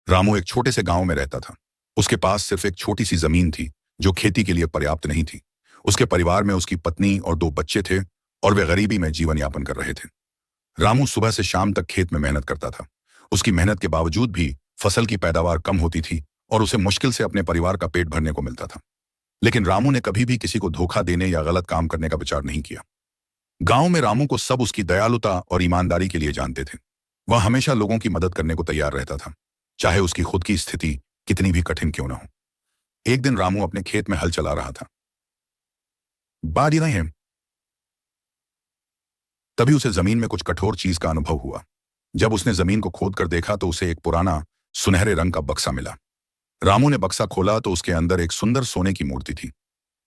रामू एक छोटे से गांव में रहता था। उसके पास सिर्फ एक छोटी सी जमीन थी जो खेती के लिए पर्याप्त नहीं थी। उसके परिवार में उसकी पत्नी और दो बच्चे थे और वे गरीबी में जीवन यापन कर रहे थे। रामू सुबह से शाम तक खेत में मेहनत करता था। उसकी मेहनत के बावजूद भी फसल की पैदावार कम होती थी और उसे मुश्किल से अपने परिवार का पेट भरने को मिलता था। लेकिन रामू ने कभी भी किसी को धोखा देने या गलत काम करने का विचार नहीं किया। गांव में रामू को सब उसकी दयालुता और ईमानदारी के लिए जानते थे। वह हमेशा लोगों की मदद करने को तैयार रहता था, चाहे उसकी खुद की स्थिति कितनी भी कठिन क्यों न हो। एक दिन रामू अपने खेत में हल चला रहा था। बाड़ी नहीं है, तभी उसे जमीन में कुछ कठोर चीज का अनुभव हुआ। जब उसने जमीन को खोद कर देखा तो उसे एक पुराना सुनहरे रंग का बक्सा मिला। रामू ने बक्सा खोला तो उसके अंदर एक सुंदर सोने की मूर्ति थी।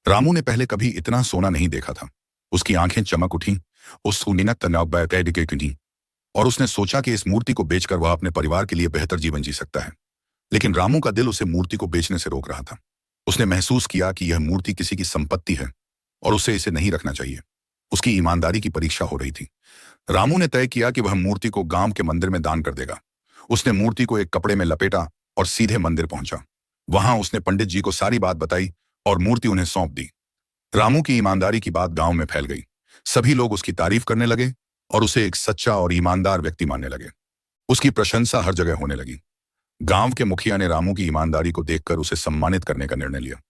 रामू ने पहले कभी इतना सोना नहीं देखा था। उसकी आंखें चमक उठी, उस और उसने सोचा कि इस मूर्ति को बेचकर वह अपने परिवार के लिए बेहतर जीवन जी सकता है। लेकिन रामू का दिल उसे मूर्ति को बेचने से रोक रहा था। उसने महसूस किया कि यह मूर्ति किसी की संपत्ति है और उसे इसे नहीं रखना चाहिए। उसकी ईमानदारी की परीक्षा हो रही थी। रामू ने तय किया कि वह मूर्ति को गांव के मंदिर में दान कर देगा। उसने मूर्ति को एक कपड़े में लपेटा और सीधे मंदिर पहुंचा। वहां उसने पंडित जी को सारी बात बताई और मूर्ति उन्हें सौंप दी। रामू की ईमानदारी की बात गांव में फैल गई। सभी लोग उसकी तारीफ करने लगे और उसे एक सच्चा और ईमानदार व्यक्ति मानने लगे। उसकी प्रशंसा हर जगह होने लगी। गांव के मुखिया ने रामू की ईमानदारी को देखकर उसे सम्मानित करने का निर्णय लिया।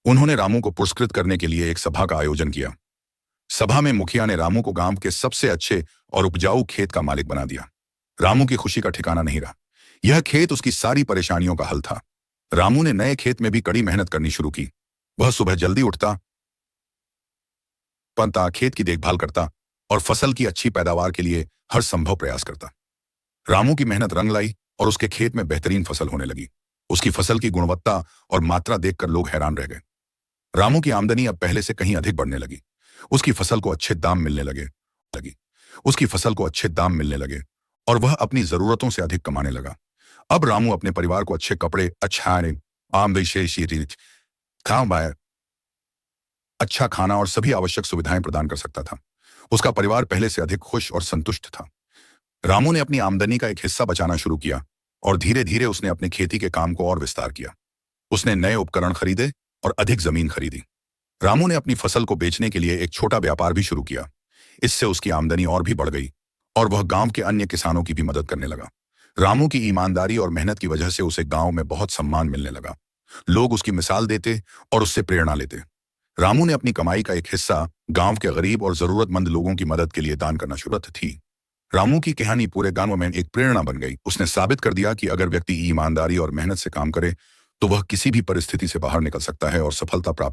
उन्होंने रामू को पुरस्कृत करने के लिए एक सभा का आयोजन किया। सभा में मुखिया ने रामू को गांव के सबसे अच्छे और उपजाऊ खेत का मालिक बना दिया। रामू की खुशी का ठिकाना नहीं रहा। यह खेत उसकी सारी परेशानियों का हल था। रामू ने नए खेत में भी कड़ी मेहनत करनी शुरू की। वह सुबह जल्दी उठता, पंता खेत की देखभाल करता और फसल की अच्छी पैदावार के लिए हर संभव प्रयास करता। रामू की मेहनत रंग लाई और उसके खेत में बेहतरीन फसल होने लगी। उसकी फसल की गुणवत्ता और मात्रा देखकर लोग हैरान रह गए। रामू की आमदनी अब पहले से कहीं अधिक बढ़ने लगी। उसकी फसल को अच्छे दाम मिलने लगे और वह अपनी जरूरतों से अधिक कमाने लगा। अब रामू अपने परिवार को अच्छे कपड़े, अच्छा खाना और सभी आवश्यक सुविधाएं प्रदान कर सकता था। उसका परिवार पहले से अधिक खुश और संतुष्ट था। रामू ने अपनी आमदनी का एक हिस्सा बचाना शुरू किया और धीरे धीरे उसने अपने खेती के काम को और विस्तार किया। उसने नए उपकरण खरीदे और अधिक जमीन खरीदी। रामू ने अपनी फसल को बेचने के लिए एक छोटा व्यापार भी शुरू किया। इससे उसकी आमदनी और भी बढ़ गई और वह गांव के अन्य किसानों की भी मदद करने लगा। रामू की ईमानदारी और मेहनत की वजह से उसे गांव में बहुत सम्मान मिलने लगा। लोग उसकी मिसाल देते और उससे प्रेरणा लेते। रामू ने अपनी कमाई का एक हिस्सा गांव के गरीब और जरूरतमंद लोगों की मदद के लिए दान करना शुरू थी। रामू की कहानी पूरे गांव में एक प्रेरणा बन गई। उसने साबित कर दिया कि अगर व्यक्ति ईमानदारी और मेहनत से काम करे तो वह किसी भी परिस्थिति से बाहर निकल सकता है और सफलता प्राप्त